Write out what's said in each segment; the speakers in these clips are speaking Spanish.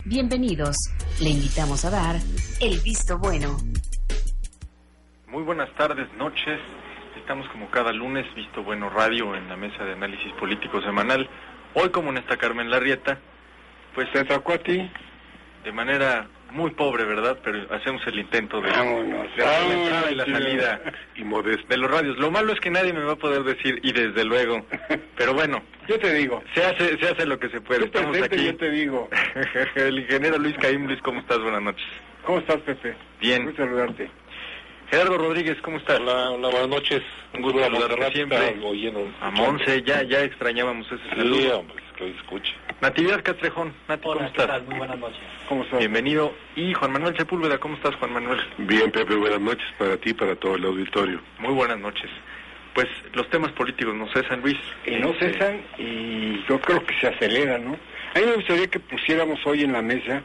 Bienvenidos. Le invitamos a dar el visto bueno. Muy buenas tardes, noches. Estamos como cada lunes, Visto Bueno Radio, en la mesa de análisis político semanal. Hoy, como no está Carmen Larrieta, pues te tocó a ti. De manera muy pobre, ¿verdad? Pero hacemos el intento de la entrada y la salida y modesto de los radios. Lo malo es que nadie me va a poder decir, y desde luego, pero bueno, yo te digo, se hace lo que se puede. Tú Estamos aquí. Yo te digo. El ingeniero Luis Caín. Luis, ¿cómo estás? Buenas noches. ¿Cómo estás, Pepe? Bien. Gusto saludarte. Gerardo Rodríguez, ¿cómo estás? Hola, buenas noches. Un gusto saludarte siempre. A Monse, ya extrañábamos ese saludo. Sí, hombre, que lo escuche. Natividad Castrejón, Nati, hola, ¿cómo estás? ¿qué tal? Muy buenas noches. ¿Cómo estás? Bienvenido. Y Juan Manuel Sepúlveda, ¿cómo estás, Juan Manuel? Bien, Pepe, buenas noches para ti y para todo el auditorio. Muy buenas noches. Pues los temas políticos no cesan, Luis. Y no cesan, y yo creo que se aceleran, ¿no? A mí me gustaría que pusiéramos hoy en la mesa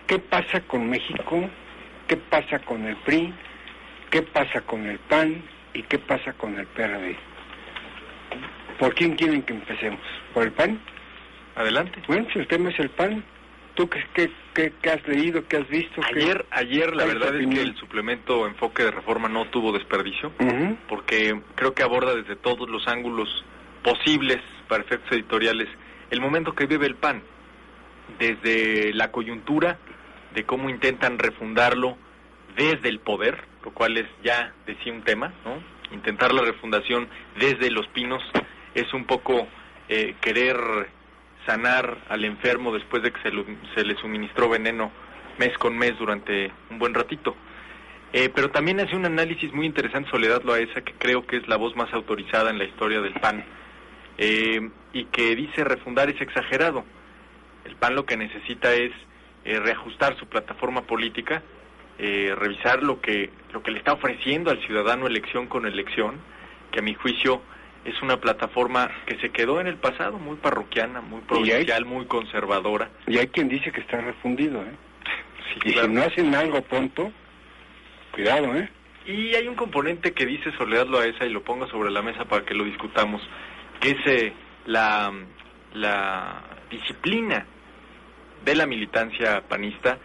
qué pasa con México, qué pasa con el PRI, qué pasa con el PAN y qué pasa con el PRD. ¿Por quién quieren que empecemos? ¿Por el PAN? Adelante. Bueno, si el tema es el PAN, ¿tú qué has leído, qué has visto? Ayer la verdad es que el suplemento Enfoque de Reforma no tuvo desperdicio, porque creo que aborda desde todos los ángulos posibles para efectos editoriales el momento que vive el PAN, desde la coyuntura de cómo intentan refundarlo desde el poder, lo cual es ya de sí un tema, ¿no? Intentar la refundación desde Los Pinos es un poco querer sanar al enfermo después de que se le suministró veneno mes con mes durante un buen ratito. Pero también hace un análisis muy interesante Soledad Loaesa, que creo que es la voz más autorizada en la historia del PAN, y que dice refundar es exagerado. El PAN lo que necesita es reajustar su plataforma política, revisar lo que le está ofreciendo al ciudadano elección con elección, que a mi juicio es una plataforma que se quedó en el pasado, muy parroquiana, muy provincial, muy conservadora. Y hay quien dice que está refundido, ¿eh? Sí, y claro. Si no hacen algo pronto, cuidado, ¿eh? Y hay un componente que dice Soledad Loaesa, y lo pongo sobre la mesa para que lo discutamos, que es la disciplina de la militancia panista,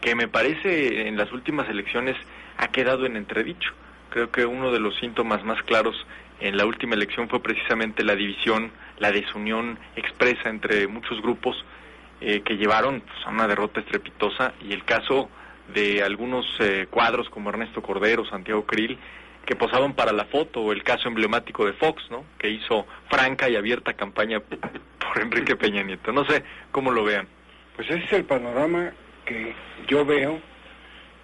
que me parece en las últimas elecciones ha quedado en entredicho. Creo que uno de los síntomas más claros en la última elección fue precisamente la división, la desunión expresa entre muchos grupos que llevaron pues, a una derrota estrepitosa, y el caso de algunos cuadros como Ernesto Cordero, Santiago Krill, que posaban para la foto, o el caso emblemático de Fox, ¿no? Que hizo franca y abierta campaña por Enrique Peña Nieto. No sé cómo lo vean. Pues ese es el panorama que yo veo,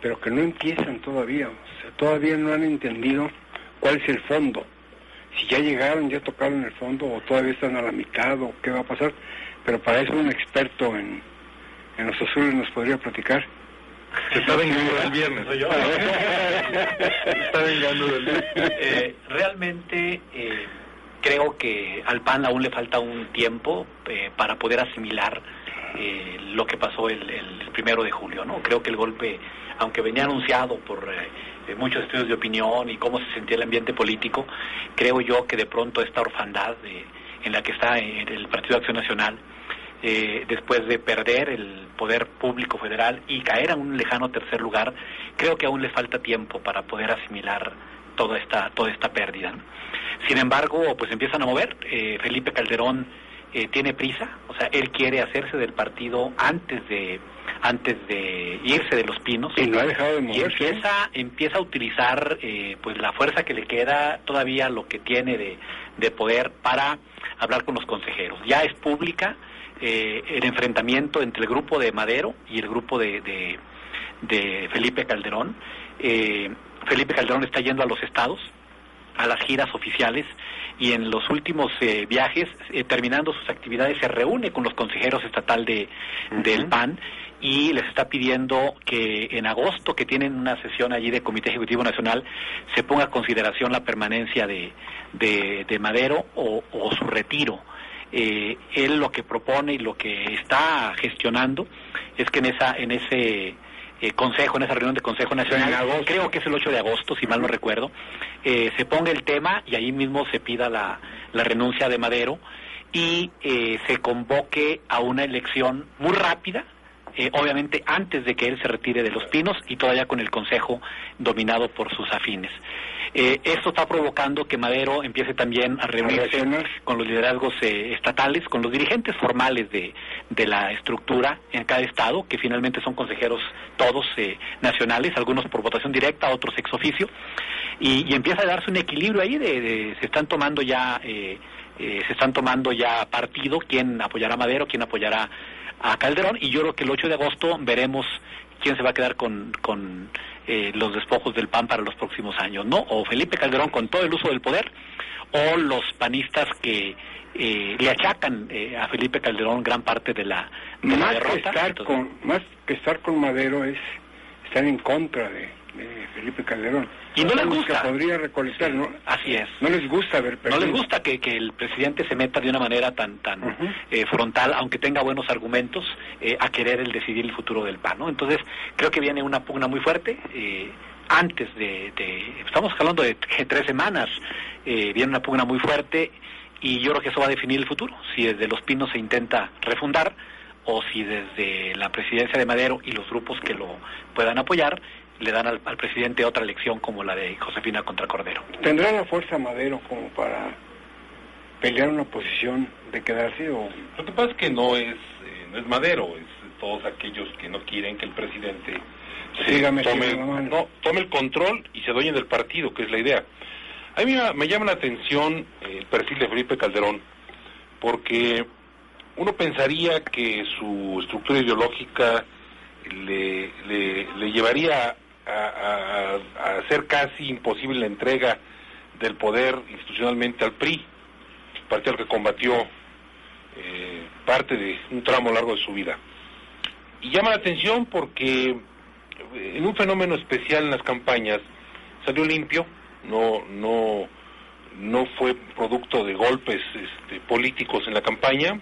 pero que no empiezan todavía. O sea, todavía no han entendido cuál es el fondo. Si ya llegaron, ya tocaron el fondo, o todavía están a la mitad, o qué va a pasar. Pero para eso un experto en los azules nos podría platicar. Se está vengando del viernes. Soy yo. Se está vengando del viernes. Realmente creo que al PAN aún le falta un tiempo para poder asimilar lo que pasó el 1 de julio, ¿no? Creo que el golpe, aunque venía anunciado por muchos estudios de opinión y cómo se sentía el ambiente político, creo yo que de pronto esta orfandad en la que está el Partido de Acción Nacional, después de perder el poder público federal y caer a un lejano tercer lugar, creo que aún le falta tiempo para poder asimilar toda esta pérdida, ¿no? Sin embargo, pues empiezan a mover. Felipe Calderón tiene prisa, o sea, él quiere hacerse del partido antes de irse de Los Pinos, y no ha dejado de moverse. Y empieza a utilizar pues la fuerza que le queda, todavía lo que tiene de poder, para hablar con los consejeros. Ya es pública el enfrentamiento entre el grupo de Madero y el grupo de Felipe Calderón. Felipe Calderón está yendo a los estados, a las giras oficiales, y en los últimos viajes, terminando sus actividades, se reúne con los consejeros estatal del PAN, y les está pidiendo que en agosto, que tienen una sesión allí de Comité Ejecutivo Nacional, se ponga a consideración la permanencia de Madero o su retiro. Él lo que propone y lo que está gestionando es que en ese consejo, en esa reunión de Consejo Nacional, creo que es el 8 de agosto, si mal no recuerdo, se ponga el tema y ahí mismo se pida la renuncia de Madero, y se convoque a una elección muy rápida obviamente antes de que él se retire de Los Pinos y todavía con el Consejo dominado por sus afines. Esto está provocando que Madero empiece también a reunirse con los liderazgos estatales, con los dirigentes formales de la estructura en cada estado, que finalmente son consejeros todos nacionales, algunos por votación directa, otros ex oficio, y empieza a darse un equilibrio ahí se están tomando ya partido quién apoyará a Madero, quién apoyará a Calderón, y yo creo que el 8 de agosto veremos quién se va a quedar con los despojos del PAN para los próximos años, ¿no? O Felipe Calderón con todo el uso del poder, o los panistas que le achacan a Felipe Calderón gran parte de la derrota. Más que estar con Madero es estar en contra de Felipe Calderón. Y no les gusta. Que podría recolectar, ¿no? Así es. No les gusta ver perdido. No les gusta que el presidente se meta de una manera tan frontal, aunque tenga buenos argumentos, a querer el decidir el futuro del PAN, ¿no? Entonces, creo que viene una pugna muy fuerte. Antes estamos hablando de 3 semanas, viene una pugna muy fuerte, y yo creo que eso va a definir el futuro. Si desde Los Pinos se intenta refundar, o si desde la presidencia de Madero y los grupos que lo puedan apoyar le dan al presidente otra elección como la de Josefina contra Cordero. ¿Tendrá la fuerza Madero como para pelear una posición de quedarse? O lo que pasa es que no es Madero, es todos aquellos que no quieren que el presidente tome el control y se adueñe del partido, que es la idea. A mí me llama la atención el perfil de Felipe Calderón, porque uno pensaría que su estructura ideológica le llevaría a hacer casi imposible la entrega del poder institucionalmente al PRI, partido al que combatió parte de un tramo largo de su vida. Y llama la atención porque en un fenómeno especial en las campañas salió limpio, no fue producto de golpes políticos en la campaña.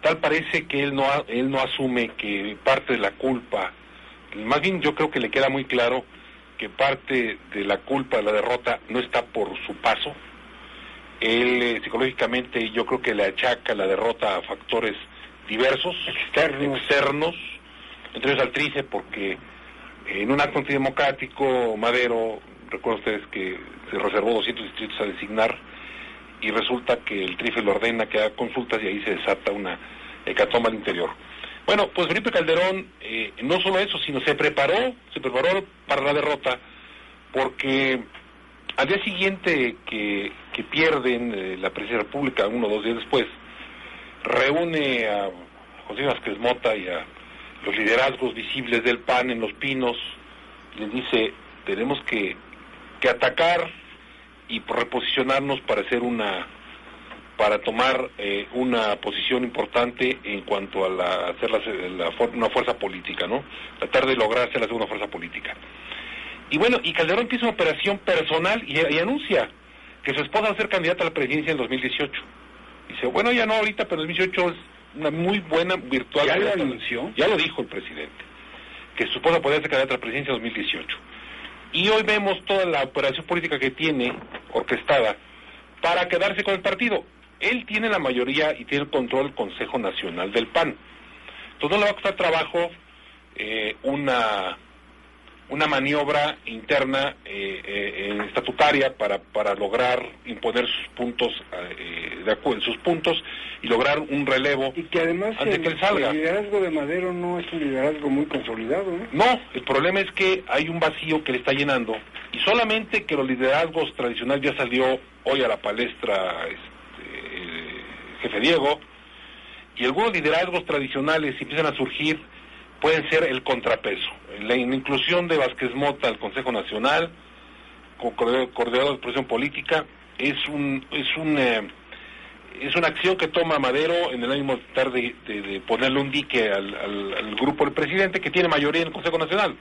Tal parece que él no asume que parte de la culpa, más bien yo creo que le queda muy claro que parte de la culpa de la derrota no está por su paso. Él psicológicamente yo creo que le achaca la derrota a factores diversos, externos, entre ellos al Trice, porque en un acto antidemocrático Madero, recuerden ustedes que se reservó 200 distritos a designar, y resulta que el Trife le ordena que haga consultas y ahí se desata una hecatombe al interior. Bueno, pues Felipe Calderón no solo eso, sino se preparó para la derrota, porque al día siguiente que pierden la presidencia de la República, 1 o 2 días después, reúne a José Vázquez Mota y a los liderazgos visibles del PAN en Los Pinos, les dice, tenemos que atacar y reposicionarnos para tomar una posición importante en cuanto a hacer una fuerza política, ¿no? Tratar de lograr hacer la segunda fuerza política. Y bueno, y Calderón empieza una operación personal y anuncia que su esposa va a ser candidata a la presidencia en 2018. Dice, bueno, ya no ahorita, pero en 2018 es una muy buena virtual. ¿Ya lo anunció? Ya lo dijo el presidente, que su esposa podría ser candidata a la presidencia en 2018. Y hoy vemos toda la operación política que tiene orquestada para quedarse con el partido. Él tiene la mayoría y tiene el control del Consejo Nacional del PAN. Entonces no le va a costar trabajo una maniobra interna estatutaria para lograr imponer sus puntos y lograr un relevo. Y que además antes que él salga. El liderazgo de Madero no es un liderazgo muy consolidado, ¿no? No, el problema es que hay un vacío que le está llenando, y solamente que los liderazgos tradicionales, ya salió hoy a la palestra el jefe Diego, y algunos liderazgos tradicionales empiezan a surgir, pueden ser el contrapeso. La inclusión de Vázquez Mota al Consejo Nacional, como coordinador de expresión política, es una acción que toma Madero en el ánimo de ponerle un dique al grupo del presidente, que tiene mayoría en el Consejo Nacional.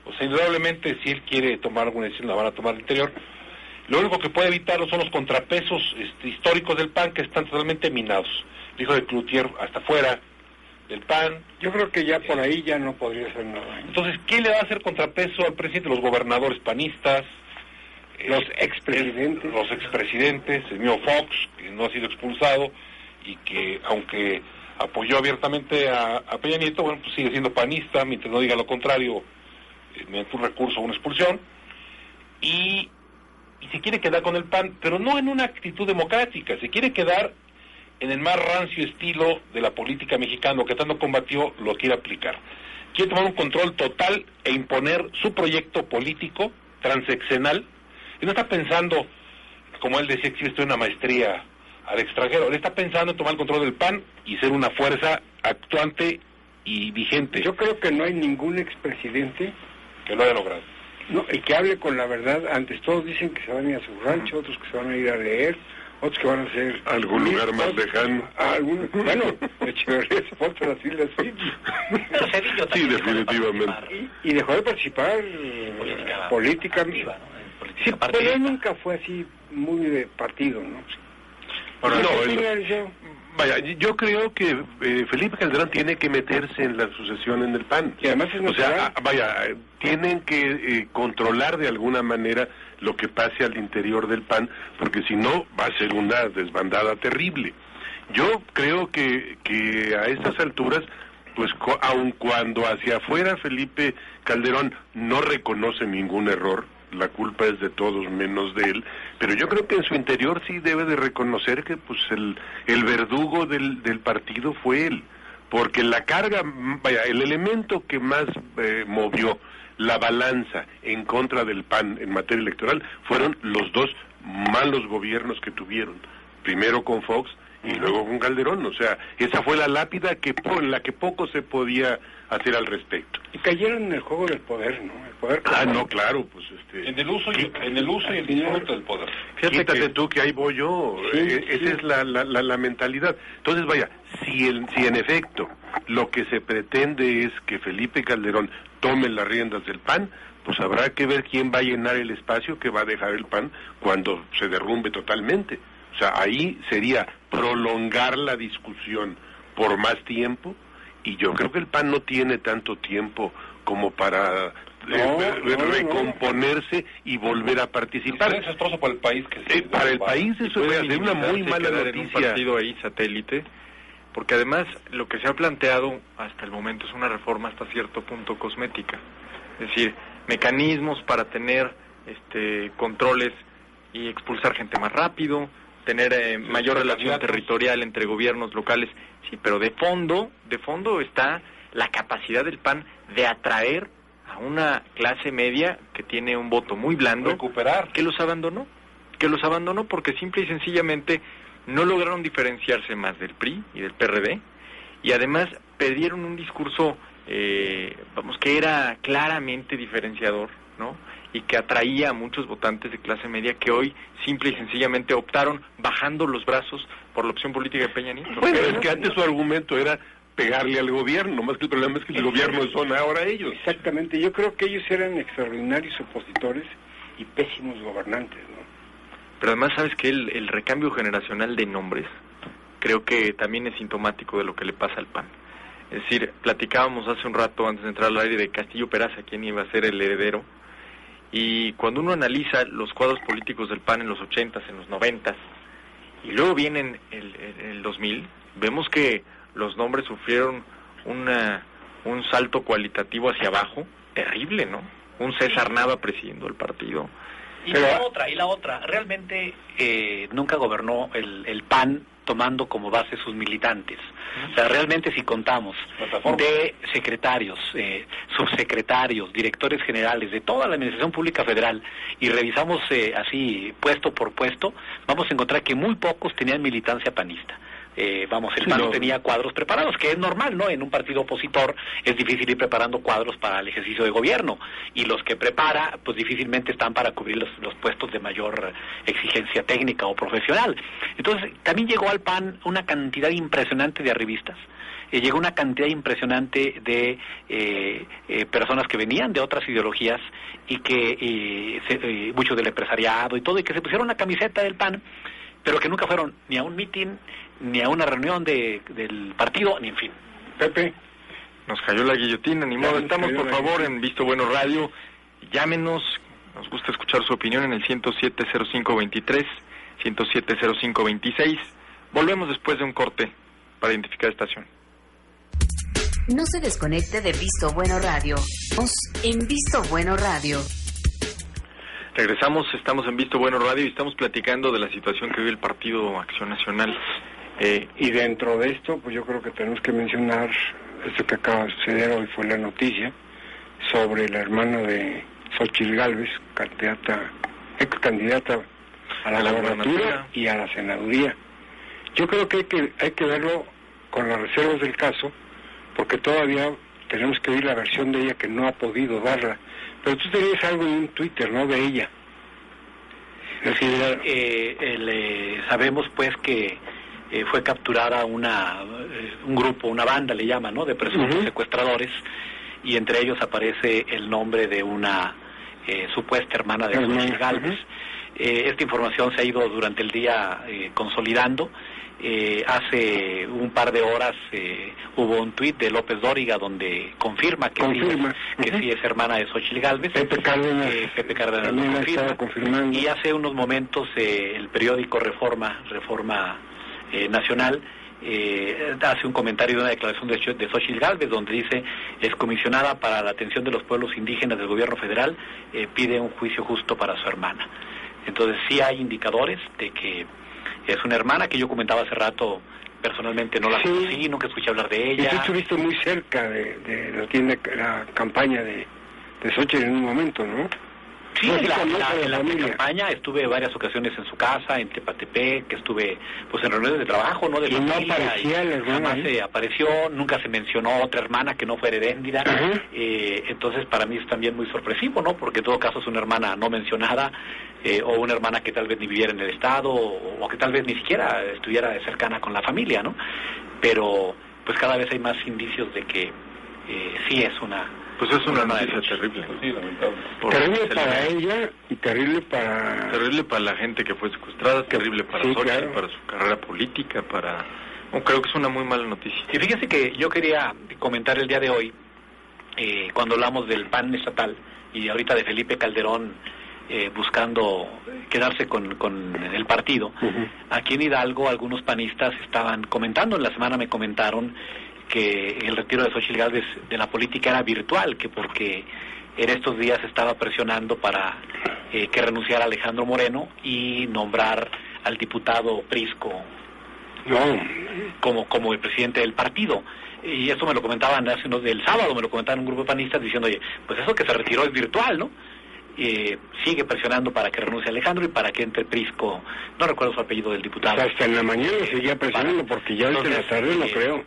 O sea, indudablemente, si él quiere tomar alguna decisión, la van a tomar al interior. Lo único que puede evitarlo son los contrapesos históricos del PAN, que están totalmente minados. El hijo de Cloutier hasta fuera del PAN. Yo creo que ya por ahí ya no podría ser nada. Entonces, ¿qué le va a hacer contrapeso al presidente? Los gobernadores panistas, los expresidentes. El mismo Fox, que no ha sido expulsado, y que aunque apoyó abiertamente a Peña Nieto, bueno, pues sigue siendo panista, mientras no diga lo contrario, mediante un recurso o una expulsión, y se quiere quedar con el PAN, pero no en una actitud democrática, se quiere quedar en el más rancio estilo de la política mexicana, lo que tanto combatió, lo quiere aplicar. Quiere tomar un control total e imponer su proyecto político transeccional, y no está pensando, como él decía, que esto es una maestría al extranjero, él está pensando en tomar el control del PAN y ser una fuerza actuante y vigente. Yo creo que no hay ningún expresidente que lo haya logrado. No, y que hable con la verdad. Antes todos dicen que se van a ir a su rancho, otros que se van a ir a leer, otros que van a hacer... ¿Algún lugar más lejano? Bueno, Echeverría se fue a las Islas Fiji. Pero Cedillo Sí, también definitivamente. Y dejó de participar políticamente. activa, ¿no? En política Sí, pero partidista. él nunca fue así muy de partido, ¿no? Ahora, No, vaya, yo creo que Felipe Calderón tiene que meterse en la sucesión en el PAN. Y además es o sea, natural. vaya, tienen que controlar de alguna manera lo que pase al interior del PAN, porque si no va a ser una desbandada terrible. Yo creo que a estas alturas, pues aun cuando hacia afuera Felipe Calderón no reconoce ningún error, la culpa es de todos menos de él, pero yo creo que en su interior sí debe de reconocer que pues el verdugo del partido fue él, porque la carga, vaya, el elemento que más movió la balanza en contra del PAN en materia electoral fueron los dos malos gobiernos que tuvieron, primero con Fox y luego con Calderón. O sea, esa fue la lápida en la que poco se podía hacer al respecto. Y cayeron en el juego del poder, ¿no? El poder. No, claro, pues En el uso y el disfrute del poder. Quítate tú que ahí voy yo. Esa es la mentalidad. Entonces, vaya, si en efecto lo que se pretende es que Felipe Calderón tome las riendas del PAN, pues habrá que ver quién va a llenar el espacio que va a dejar el PAN cuando se derrumbe totalmente. O sea, ahí sería prolongar la discusión por más tiempo, y yo creo que el PAN no tiene tanto tiempo como para recomponerse y volver a participar. Es desastroso para el país. Para el país eso va a ser una muy mala noticia. En un partido ahí satélite, porque además lo que se ha planteado hasta el momento es una reforma hasta cierto punto cosmética. Es decir, mecanismos para tener controles y expulsar gente más rápido, tener mayor relación territorial entre gobiernos locales, sí, pero de fondo está la capacidad del PAN de atraer a una clase media que tiene un voto muy blando, recuperar, que los abandonó porque simple y sencillamente no lograron diferenciarse más del PRI y del PRD, y además perdieron un discurso que era claramente diferenciador, ¿no? Y que atraía a muchos votantes de clase media que hoy simple y sencillamente optaron bajando los brazos por la opción política de Peña Nieto. Bueno, es que antes su argumento era pegarle al gobierno, más que el problema es que el gobierno son ahora ellos. Exactamente, yo creo que ellos eran extraordinarios opositores y pésimos gobernantes, ¿no? Pero además, ¿sabes qué? El recambio generacional de nombres creo que también es sintomático de lo que le pasa al PAN. Es decir, platicábamos hace un rato antes de entrar al aire de Castillo Peraza, quién iba a ser el heredero. Y cuando uno analiza los cuadros políticos del PAN en los 80s, en los 90s, y luego viene el 2000, vemos que los nombres sufrieron un salto cualitativo hacia abajo, terrible, ¿no? Un César Nava presidiendo el partido. Y la otra, realmente nunca gobernó el PAN tomando como base sus militantes. O sea, realmente si contamos de secretarios, subsecretarios, directores generales de toda la Administración Pública Federal y revisamos así puesto por puesto, vamos a encontrar que muy pocos tenían militancia panista. El PAN no tenía cuadros preparados, que es normal, ¿no? En un partido opositor es difícil ir preparando cuadros para el ejercicio de gobierno, y los que prepara, pues difícilmente están para cubrir los puestos de mayor exigencia técnica o profesional. Entonces, también llegó al PAN una cantidad impresionante de arribistas, llegó una cantidad impresionante de personas que venían de otras ideologías y que muchos del empresariado y todo, y que se pusieron la camiseta del PAN, pero que nunca fueron ni a un mitin, ni a una reunión del partido, ni en fin. Pepe. Nos cayó la guillotina, ni modo. Estamos, por favor, en Visto Bueno Radio. Llámenos, nos gusta escuchar su opinión en el 107-0523, 107-0526. Volvemos después de un corte. para identificar estación. No se desconecte de Visto Bueno Radio. En Visto Bueno Radio. Regresamos, estamos en Visto Bueno Radio y estamos platicando de la situación que vive el Partido Acción Nacional. Y dentro de esto, pues yo creo que tenemos que mencionar esto que acaba de suceder hoy, fue la noticia sobre la hermana de Xóchitl Gálvez, ex candidata a la gobernatura y a la senaduría. Yo creo que hay que verlo con las reservas del caso, porque todavía tenemos que oír la versión de ella que no ha podido darla. Pero tú tenías algo en un Twitter, ¿no?, de ella. Sabemos pues que fue capturada un grupo, una banda le llaman, ¿no?, de presuntos secuestradores, y entre ellos aparece el nombre de una supuesta hermana de Xóchitl Gálvez. Esta información se ha ido durante el día consolidando. Hace un par de horas hubo un tuit de López Dóriga donde confirma que sí es hermana de Xóchitl Gálvez. Pepe Cárdenas lo confirma. Y hace unos momentos el periódico Reforma Nacional hace un comentario de una declaración de Xóchitl Gálvez donde dice: excomisionada para la atención de los pueblos indígenas del gobierno federal, pide un juicio justo para su hermana. Entonces sí hay indicadores de que es una hermana que yo comentaba hace rato. Personalmente no la conocí, nunca escuché hablar de ella. Y tú estuviste muy cerca de la campaña de Xóchitl en un momento, ¿no? Sí, en la campaña estuve varias ocasiones en su casa, en Tepatepec, que estuve pues en reuniones de trabajo, ¿no? De y familia, no aparecía la hermana. Jamás se apareció, nunca se mencionó otra hermana que no fuera Heréndira. Entonces para mí es también muy sorpresivo, ¿no? Porque en todo caso es una hermana no mencionada, o una hermana que tal vez ni viviera en el estado, o que tal vez ni siquiera estuviera cercana con la familia, ¿no? Pero pues cada vez hay más indicios de que sí es una... Pues es una noticia terrible. Sí, lamentable. Terrible para ella y terrible para... Terrible para la gente que fue secuestrada, terrible para Xóchitl, claro, para su carrera política, creo que es una muy mala noticia. Y fíjese que yo quería comentar el día de hoy, cuando hablamos del PAN estatal, y ahorita de Felipe Calderón buscando quedarse con el partido. Aquí en Hidalgo algunos panistas estaban comentando, en la semana me comentaron que el retiro de Xóchitl Gálvez de la política era virtual, que porque en estos días estaba presionando para que renunciara Alejandro Moreno y nombrar al diputado Prisco como el presidente del partido. Y eso me lo comentaban del sábado, me lo comentaban un grupo de panistas diciendo: oye, pues eso que se retiró es virtual, ¿no? Sigue presionando para que renuncie Alejandro y para que entre Prisco, no recuerdo su apellido del diputado. O sea, hasta en la mañana seguía presionando, porque ya en la tarde no creo.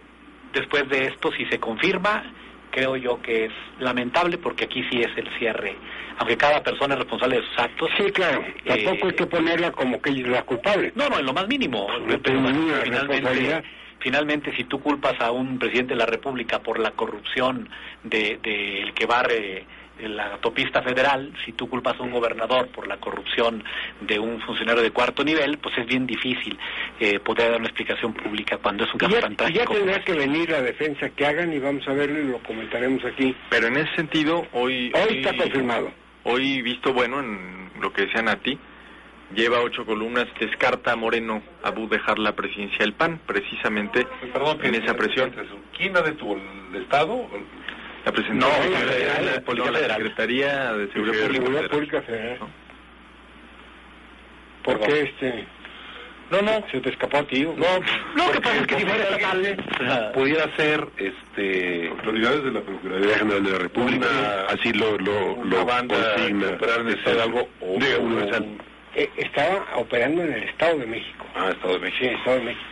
Después de esto, si se confirma, creo yo que es lamentable, porque aquí sí es el cierre. Aunque cada persona es responsable de sus actos. Sí, claro. Tampoco hay que ponerla como que ella es la culpable. No, en lo más mínimo. Finalmente, si tú culpas a un presidente de la República por la corrupción del que barre la autopista federal, si tú culpas a un gobernador por la corrupción de un funcionario de cuarto nivel, pues es bien difícil poder dar una explicación pública cuando es un caso tan trágico. Ya tendrá que venir la defensa que hagan y vamos a verlo y lo comentaremos aquí. Pero en ese sentido, hoy está confirmado. Hoy, visto bueno en lo que decía Nati, lleva 8 columnas, descarta a Moreno Abú dejar la presidencia del PAN, precisamente en esa presión. ¿Quién la detuvo? ¿El Estado? La presentó la Secretaría de Seguridad Pública Federal. ¿Por qué se te escapó a ti? No, que pasa es que si fuera estatal pudiera ser autoridades de la Procuraduría General de la República, así lo consigna, de ser algo universal. Estaba operando en el Estado de México. Estado de México. Sí, Estado de México.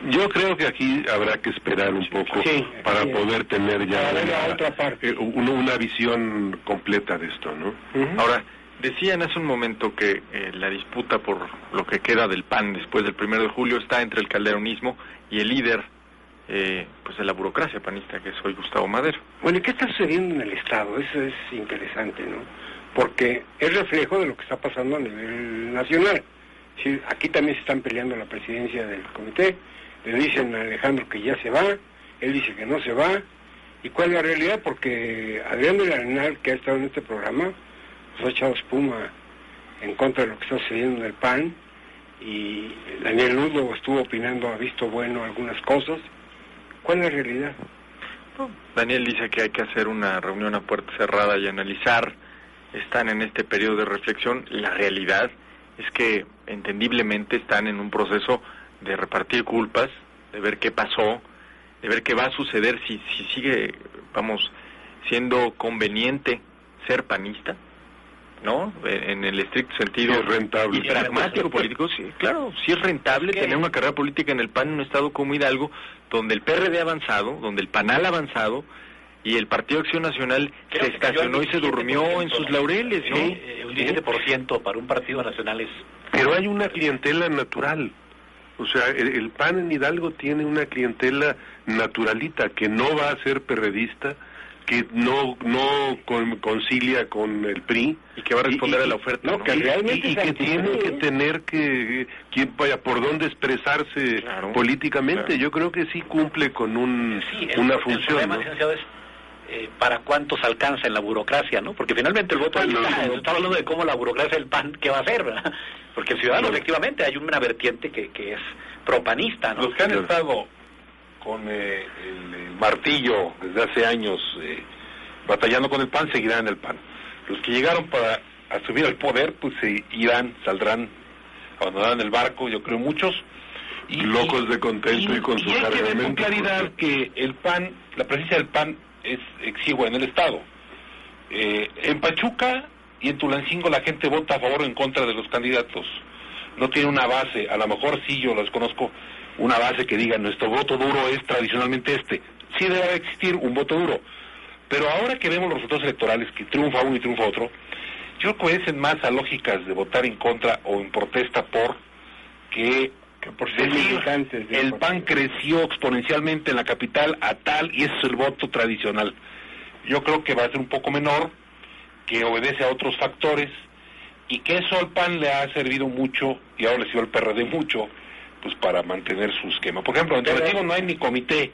Yo creo que aquí habrá que esperar un poco para poder tener ya una visión completa de esto, ¿no? Ahora, decían hace un momento que la disputa por lo que queda del PAN después del 1 de julio está entre el calderonismo y el líder pues de la burocracia panista, que es hoy Gustavo Madero. Bueno, ¿y qué está sucediendo en el Estado? Eso es interesante, ¿no? Porque es reflejo de lo que está pasando a nivel nacional. Sí, aquí también se están peleando la presidencia del comité, le dicen a Alejandro que ya se va, él dice que no se va. ¿Y cuál es la realidad? Porque Adrián del Arenal, que ha estado en este programa, pues ha echado espuma en contra de lo que está sucediendo en el PAN, y Daniel Lugo estuvo opinando, ha visto bueno algunas cosas. ¿Cuál es la realidad? Daniel dice que hay que hacer una reunión a puerta cerrada y analizar. Están en este periodo de reflexión. La realidad es que entendiblemente están en un proceso de repartir culpas, de ver qué pasó, de ver qué va a suceder si sigue, siendo conveniente ser panista, ¿no? En el estricto sentido. Sí, es rentable. Y pragmático político, sí, claro, sí es rentable tener una carrera política en el PAN, en un estado como Hidalgo, donde el PRD ha avanzado, donde el PANAL ha avanzado, y el Partido Acción Nacional se estacionó y se durmió en sus laureles, ¿no? Sí, un 17% para un partido nacional es... Pero hay una clientela natural. O sea, el PAN en Hidalgo tiene una clientela naturalita que no va a ser perredista, que no concilia con el PRI. Y que va a responder a la oferta. No, que realmente y que tiene que tener que vaya por dónde expresarse políticamente. Claro. Yo creo que sí cumple con una función. El problema, licenciado, es para cuántos alcanza en la burocracia, ¿no? Porque finalmente el voto está hablando de cómo la burocracia del PAN, ¿qué va a hacer, verdad? Porque el ciudadano, efectivamente, hay una vertiente que es propanista, ¿no? Los que han estado con el martillo desde hace años batallando con el PAN seguirán en el PAN. Los que llegaron para asumir el poder, pues se irán, saldrán, abandonarán el barco, yo creo muchos. Locos de contento y con su cargamento. Y hay que ver con claridad que el PAN, la presencia del PAN es exigua en el Estado. En Pachuca y en Tulancingo la gente vota a favor o en contra de los candidatos. No tiene una base, a lo mejor sí, yo los conozco, una base que diga nuestro voto duro es tradicionalmente este. Sí debe existir un voto duro. Pero ahora que vemos los resultados electorales, que triunfa uno y triunfa otro, yo creo que obedecen más a lógicas de votar en contra o en protesta por que por decir el PAN creció exponencialmente en la capital a tal y ese es el voto tradicional. Yo creo que va a ser un poco menor, que obedece a otros factores y que eso al PAN le ha servido mucho y ahora le sirve al PRD mucho, pues para mantener su esquema. Por ejemplo, en Tulancingo no hay ni comité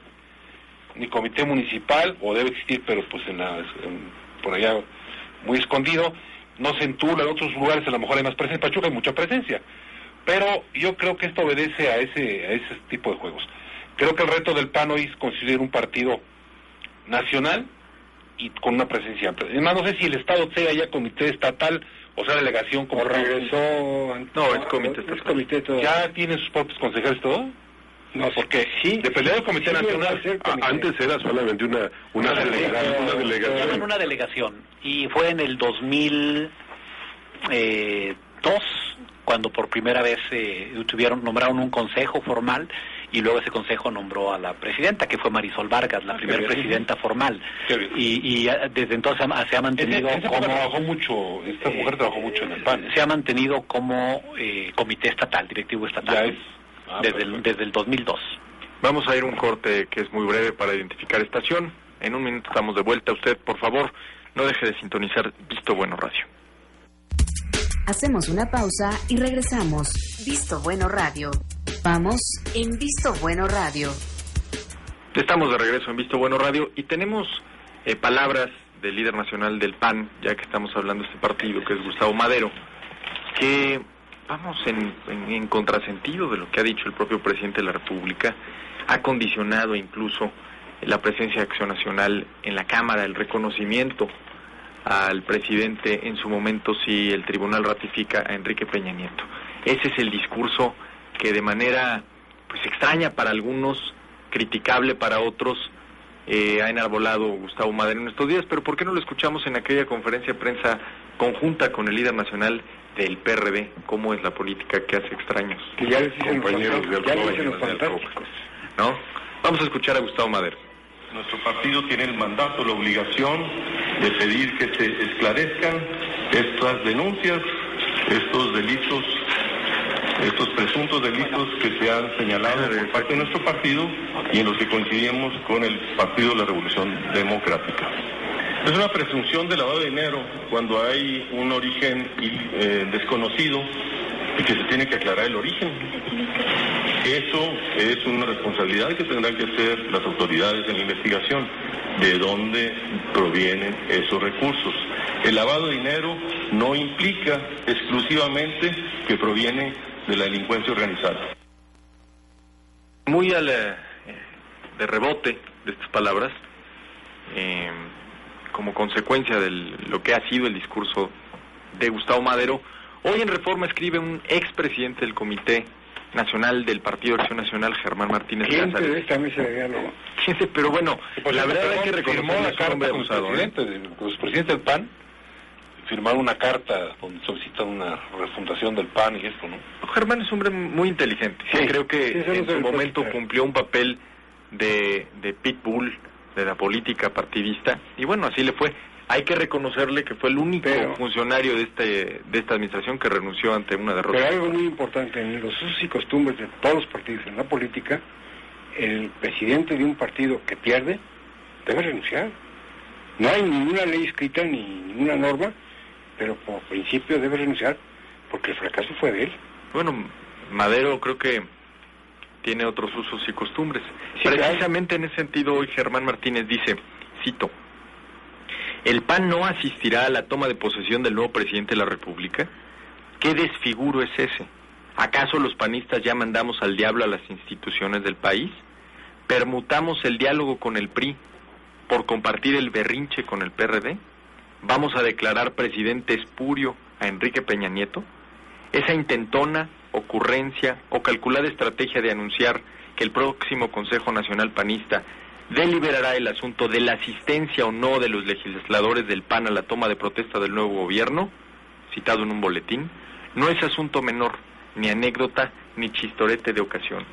municipal, o debe existir, pero pues por allá muy escondido. No se en Tula, en otros lugares a lo mejor hay más presencia. En Pachuca hay mucha presencia. Pero yo creo que esto obedece a ese tipo de juegos. Creo que el reto del PAN hoy es constituir un partido nacional y con una presencia amplia. Además, no sé si el Estado sea ya comité estatal o sea delegación como regresó. No, es comité estatal. Es comité todo. ¿Ya tienen sus propios consejeros todo? No, porque sí, dependía del comité nacional. Antes era solamente una delegación. Una delegación. Y fue en el 2002 cuando por primera vez nombraron un consejo formal y luego ese consejo nombró a la presidenta, que fue Marisol Vargas, la primera presidenta formal. Y desde entonces se ha mantenido esta mujer trabajó mucho en el PAN. Se ha mantenido como comité estatal, directivo estatal, desde el 2002. Vamos a ir a un corte que es muy breve para identificar estación. En un minuto estamos de vuelta. Usted, por favor, no deje de sintonizar Visto Bueno Radio. Hacemos una pausa y regresamos. Visto Bueno Radio. Vamos en Visto Bueno Radio. Estamos de regreso en Visto Bueno Radio y tenemos palabras del líder nacional del PAN, ya que estamos hablando de este partido, que es Gustavo Madero, que vamos en contrasentido de lo que ha dicho el propio presidente de la República. Ha condicionado incluso la presencia de Acción Nacional en la Cámara, el reconocimiento al presidente en su momento si el tribunal ratifica a Enrique Peña Nieto. Ese es el discurso que de manera extraña para algunos, criticable para otros, ha enarbolado Gustavo Madero en estos días. Pero ¿por qué no lo escuchamos en aquella conferencia de prensa conjunta con el líder nacional del PRD? ¿Cómo es la política que hace extraños que ya compañeros de fantásticos, ¿no? Vamos a escuchar a Gustavo Madero. Nuestro partido tiene el mandato, la obligación de pedir que se esclarezcan estas denuncias, estos delitos, estos presuntos delitos que se han señalado por parte de nuestro partido y en los que coincidimos con el Partido de la Revolución Democrática. Es una presunción de lavado de dinero cuando hay un origen desconocido y que se tiene que aclarar el origen. Eso es una responsabilidad que tendrán que hacer las autoridades en la investigación, de dónde provienen esos recursos. El lavado de dinero no implica exclusivamente que proviene de la delincuencia organizada. Muy de rebote de estas palabras, como consecuencia de lo que ha sido el discurso de Gustavo Madero, hoy en Reforma escribe un expresidente del Comité Nacional del Partido de Acción Nacional, Germán Martínez Cázares. De esta mesa de diálogo. Pero bueno, la verdad hay que reconocer la carta con los presidentes del PAN firmaron una carta donde solicitan una refundación del PAN y esto, ¿no? Germán es un hombre muy inteligente. Sí, creo que en su momento cumplió un papel de pitbull de la política partidista y bueno, así le fue. Hay que reconocerle que fue el único funcionario de esta administración que renunció ante una derrota. Pero algo muy importante, en los usos y costumbres de todos los partidos en la política, el presidente de un partido que pierde debe renunciar. No hay ninguna ley escrita ni ninguna norma, pero por principio debe renunciar porque el fracaso fue de él. Bueno, Madero creo que tiene otros usos y costumbres. Sí, precisamente en ese sentido hoy Germán Martínez dice, cito, ¿el PAN no asistirá a la toma de posesión del nuevo presidente de la República? ¿Qué desfiguro es ese? ¿Acaso los panistas ya mandamos al diablo a las instituciones del país? ¿Permutamos el diálogo con el PRI por compartir el berrinche con el PRD? ¿Vamos a declarar presidente espurio a Enrique Peña Nieto? Esa intentona, ocurrencia o calculada estrategia de anunciar que el próximo Consejo Nacional Panista deliberará el asunto de la asistencia o no de los legisladores del PAN a la toma de protesta del nuevo gobierno, citado en un boletín, no es asunto menor, ni anécdota, ni chistorete de ocasión.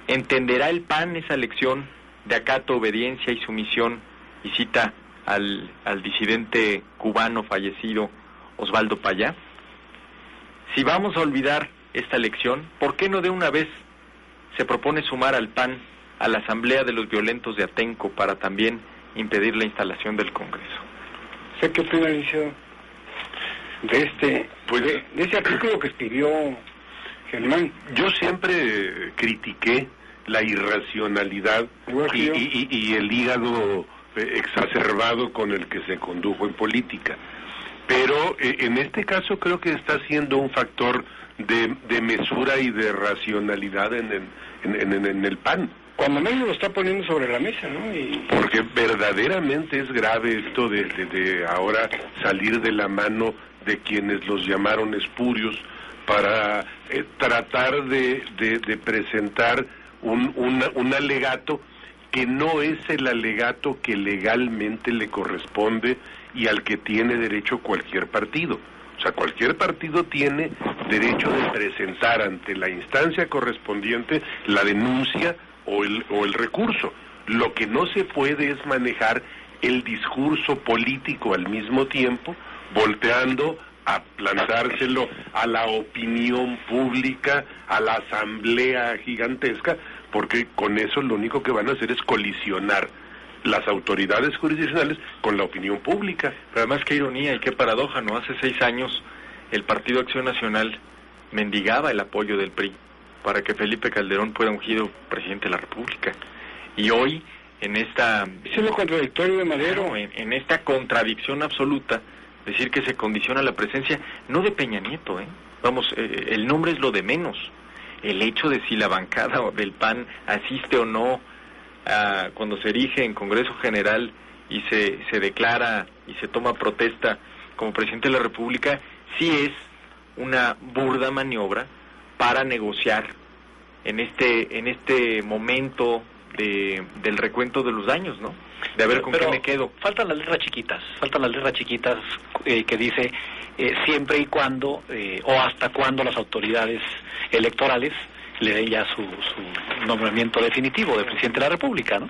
¿Entenderá el PAN esa lección de acato, obediencia y sumisión? Y cita al disidente cubano fallecido Osvaldo Payá. Si vamos a olvidar esta lección, ¿por qué no de una vez se propone sumar al PAN a la asamblea de los violentos de Atenco para también impedir la instalación del Congreso? ¿Sé qué opina, Liceo, de ese artículo que escribió Germán? Yo siempre critiqué la irracionalidad y el hígado exacerbado con el que se condujo en política. Pero en este caso creo que está siendo un factor de mesura y de racionalidad en el PAN. Cuando menos lo está poniendo sobre la mesa, ¿no? Porque verdaderamente es grave esto de ahora salir de la mano de quienes los llamaron espurios para tratar de presentar un alegato que no es el alegato que legalmente le corresponde y al que tiene derecho cualquier partido. O sea, cualquier partido tiene derecho de presentar ante la instancia correspondiente la denuncia o el recurso. Lo que no se puede es manejar el discurso político al mismo tiempo, volteando a plantárselo a la opinión pública, a la asamblea gigantesca, porque con eso lo único que van a hacer es colisionar las autoridades jurisdiccionales con la opinión pública. Pero además qué ironía y qué paradoja, ¿no? Hace 6 años el Partido Acción Nacional mendigaba el apoyo del PRI para que Felipe Calderón fuera ungido presidente de la República. Y hoy, en esta... Es lo contradictorio de Madero. En esta contradicción absoluta, decir que se condiciona la presencia, no de Peña Nieto, Vamos, el nombre es lo de menos. El hecho de si la bancada del PAN asiste o no cuando se erige en Congreso General y se declara y se toma protesta como presidente de la República, sí es una burda maniobra para negociar en este momento del recuento de los daños, ¿no? De a ver con qué me quedo. Faltan las letras chiquitas que dice siempre y cuando o hasta cuando las autoridades electorales le den ya su nombramiento definitivo de presidente de la República, ¿no?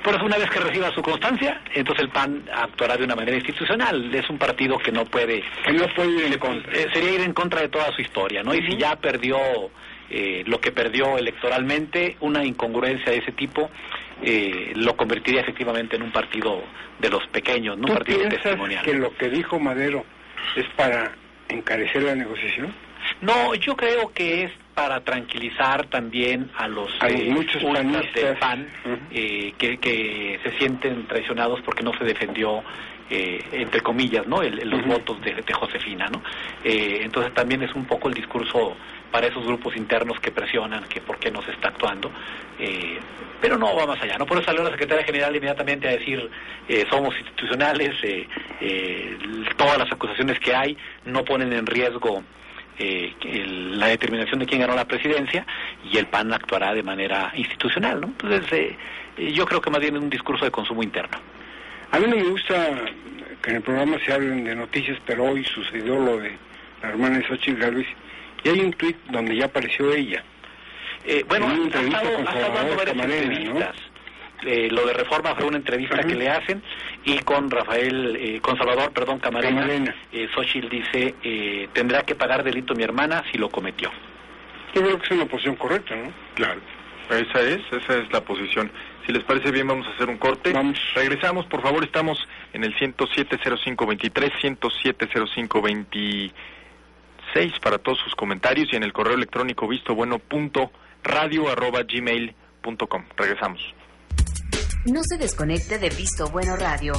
Por eso una vez que reciba su constancia, entonces el PAN actuará de una manera institucional. Es un partido que no puede ir en contra. Sería ir en contra de toda su historia, ¿no? Y si ya perdió lo que perdió electoralmente, una incongruencia de ese tipo lo convertiría efectivamente en un partido de los pequeños, ¿no? Un partido testimonial. ¿Que lo que dijo Madero es para encarecer la negociación? No, yo creo que es para tranquilizar también a los muchos panistas del PAN que se sienten traicionados porque no se defendió entre comillas, ¿no? Los votos de Josefina, ¿no? Entonces también es un poco el discurso para esos grupos internos que presionan que por qué no se está actuando, pero no va más allá, ¿no? Por eso salió la secretaria general inmediatamente a decir somos institucionales, todas las acusaciones que hay no ponen en riesgo la determinación de quién ganó la presidencia, y el PAN actuará de manera institucional, ¿no? Entonces yo creo que más bien es un discurso de consumo interno. A mí no me gusta que en el programa se hablen de noticias, pero hoy sucedió lo de la hermana de Xochitl Gálvez, y hay un tuit donde ya apareció ella. Bueno, ha estado dando varias entrevistas. ¿No? Lo de Reforma fue una entrevista que le hacen, y con Salvador Camarena. Xochitl dice, tendrá que pagar delito mi hermana si lo cometió. Yo creo que es una posición correcta, ¿no? Claro, esa es la posición. Si les parece bien, vamos a hacer un corte. Vamos. Regresamos, por favor, estamos en el 107-0523, 107-0526 para todos sus comentarios, y en el correo electrónico vistobueno.radio@gmail.com. Regresamos. No se desconecte de Visto Bueno Radio.